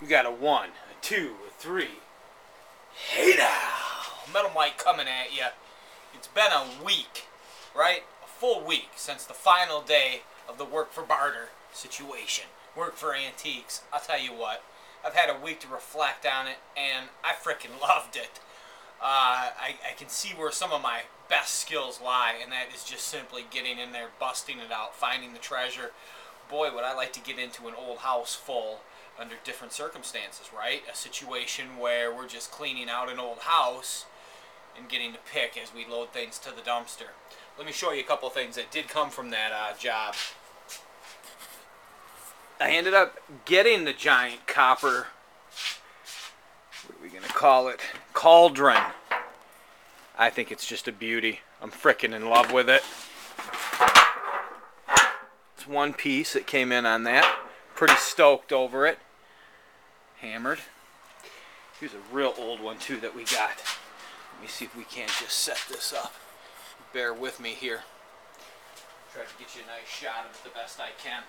We got a 1, a 2, a 3. Hey now! Metal Mike coming at you. It's been a week, right? A full week since the final day of the work for barter situation. Work for antiques. I'll tell you what, I've had a week to reflect on it, and I frickin' loved it. I can see where some of my best skills lie, and that is just simply getting in there, busting it out, finding the treasure. Boy, would I like to get into an old house full under different circumstances, right? A situation where we're just cleaning out an old house and getting to pick as we load things to the dumpster. Let me show you a couple of things that did come from that job. I ended up getting the giant copper, what are we going to call it, cauldron. I think it's just a beauty. I'm frickin' in love with it. It's one piece that came in on that. Pretty stoked over it. Hammered. Here's a real old one too that we got. Let me see if we can't just set this up. Bear with me here. Try to get you a nice shot of it the best I can.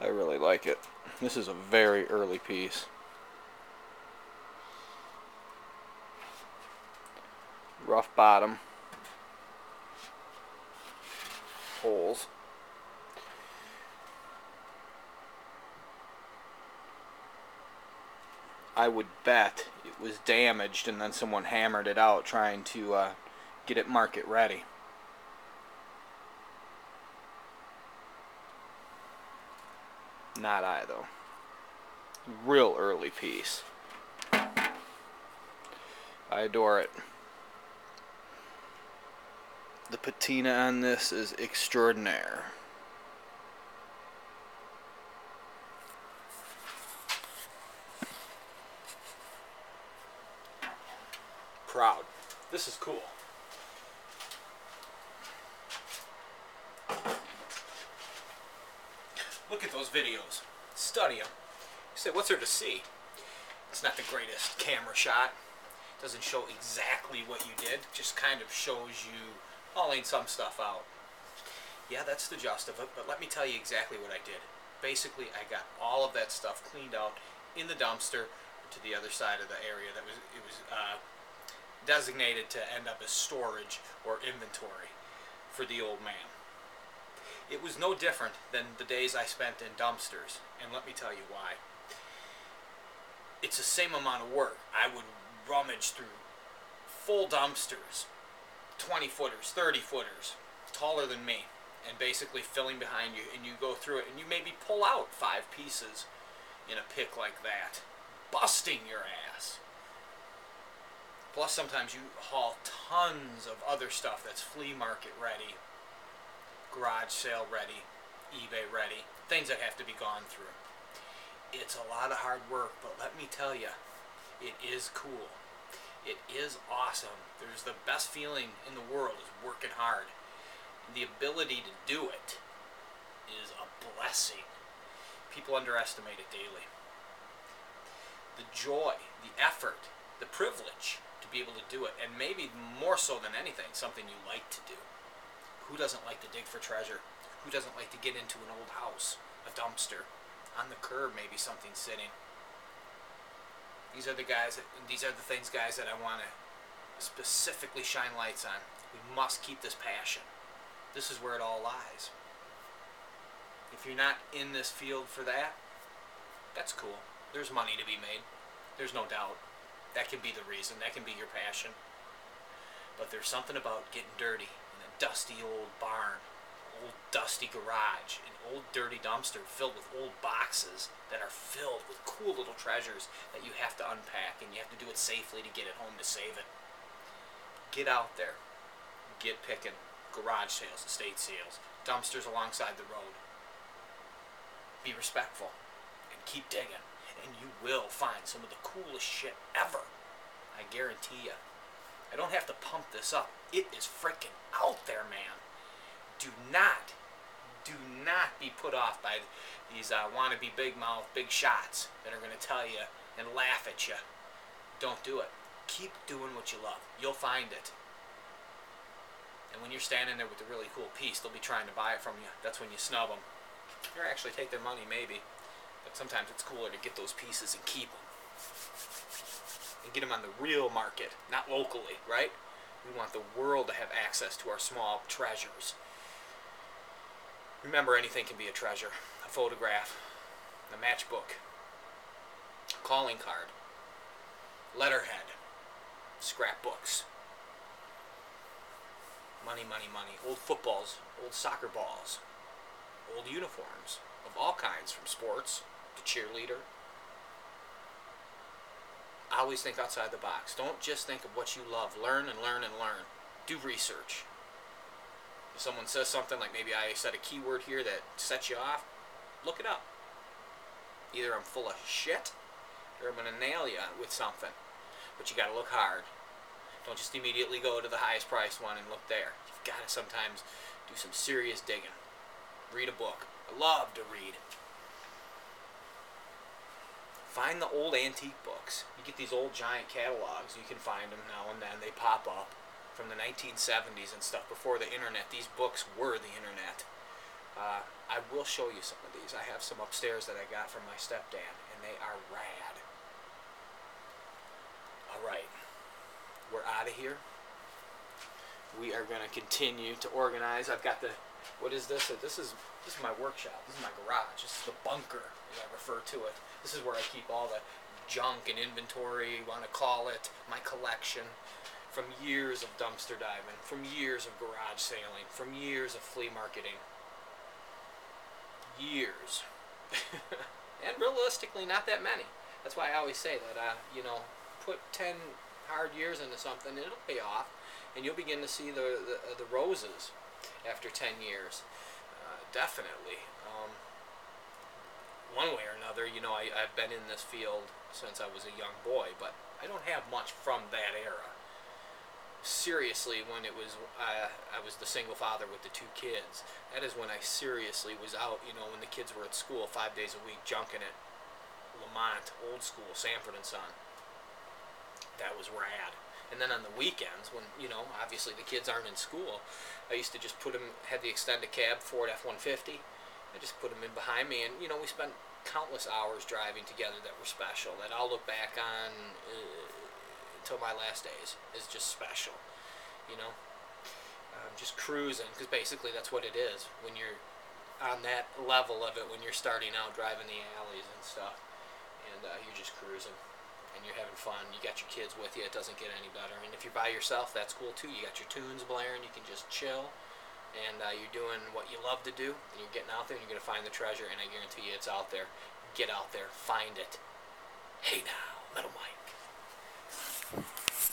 I really like it. This is a very early piece. Rough bottom. Holes. I would bet it was damaged and then someone hammered it out trying to get it market ready. Not I, though. Real early piece. I adore it. The patina on this is extraordinaire. Proud. This is cool. Look at those videos. Study them. You say, what's there to see? It's not the greatest camera shot. Doesn't show exactly what you did. Just kind of shows you hauling some stuff out. Yeah, that's the gist of it, but let me tell you exactly what I did. Basically, I got all of that stuff cleaned out in the dumpster to the other side of the area that was designated to end up as storage or inventory for the old man. It was no different than the days I spent in dumpsters, and let me tell you why. It's the same amount of work. I would rummage through full dumpsters, 20 footers, 30 footers, taller than me, and basically filling behind you, and you go through it, and you maybe pull out 5 pieces in a pick like that, busting your ass. Plus sometimes you haul tons of other stuff that's flea market ready, garage sale ready, eBay ready, things that have to be gone through. It's a lot of hard work, but let me tell you, it is cool. It is awesome. There's the best feeling in the world is working hard. The ability to do it is a blessing. People underestimate it daily. The joy, the effort, the privilege to be able to do it, and maybe more so than anything, something you like to do. Who doesn't like to dig for treasure? Who doesn't like to get into an old house, a dumpster, on the curb maybe something sitting? These are the things, guys, that I want to specifically shine lights on. We must keep this passion. This is where it all lies. If you're not in this field for that, that's cool. There's money to be made. There's no doubt. That can be the reason. That can be your passion. But there's something about getting dirty in a dusty old barn, old dusty garage, an old dirty dumpster filled with old boxes that are filled with cool little treasures that you have to unpack, and you have to do it safely to get it home to save it. Get out there. Get picking. Garage sales, estate sales, dumpsters alongside the road. Be respectful and keep digging, and you will find some of the coolest shit ever. I guarantee you. I don't have to pump this up. It is freaking out there, man. Do not Do not be put off by these wannabe big mouth, big shots that are going to tell you and laugh at you. Don't do it. Keep doing what you love. You'll find it. And when you're standing there with a really cool piece, they'll be trying to buy it from you. That's when you snub them. Or actually take their money, maybe. But sometimes it's cooler to get those pieces and keep them. And get them on the real market, not locally, right? We want the world to have access to our small treasures. Remember, anything can be a treasure. A photograph, a matchbook, a calling card, letterhead, scrapbooks. Money, money, money. Old footballs, old soccer balls, old uniforms of all kinds, from sports to cheerleader. Always think outside the box. Don't just think of what you love. Learn and learn and learn. Do research. If someone says something like, maybe I said a keyword here that sets you off, look it up. Either I'm full of shit or I'm going to nail you with something. But you got to look hard. Don't just immediately go to the highest priced one and look there. You've got to sometimes do some serious digging. Read a book. I love to read. Find the old antique books. You get these old giant catalogs. You can find them now and then. They pop up from the 1970s and stuff. Before the internet, these books were the internet. I will show you some of these. I have some upstairs that I got from my stepdad, and they are rad. Alright. We're out of here. We are going to continue to organize. I've got the, what is this? This is my workshop. This is my garage. This is the bunker, as I refer to it. This is where I keep all the junk and inventory, you want to call it, my collection, from years of dumpster diving, from years of garage sailing, from years of flea marketing. Years. And realistically, not that many. That's why I always say that, you know, put 10 hard years into something, and it'll pay off, and you'll begin to see the roses after 10 years. Definitely. One way or another, you know, I've been in this field since I was a young boy, but I don't have much from that era. Seriously, when it was, I was the single father with the 2 kids. That is when I seriously was out, you know, when the kids were at school 5 days a week, junking at Lamont, old school, Sanford and Son. That was rad. And then on the weekends, when, you know, obviously the kids aren't in school, I used to just put them, had the extended cab, Ford F-150. I just put them in behind me, and, you know, we spent countless hours driving together that were special, that I'll look back on until my last days is just special, you know. Just cruising, because basically that's what it is when you're on that level of it, when you're starting out driving the alleys and stuff, and you're just cruising. And you're having fun. You got your kids with you. It doesn't get any better. And if you're by yourself, that's cool too. You got your tunes blaring. You can just chill. And you're doing what you love to do. And you're getting out there and you're going to find the treasure. And I guarantee you it's out there. Get out there. Find it. Hey now, Metal Mike.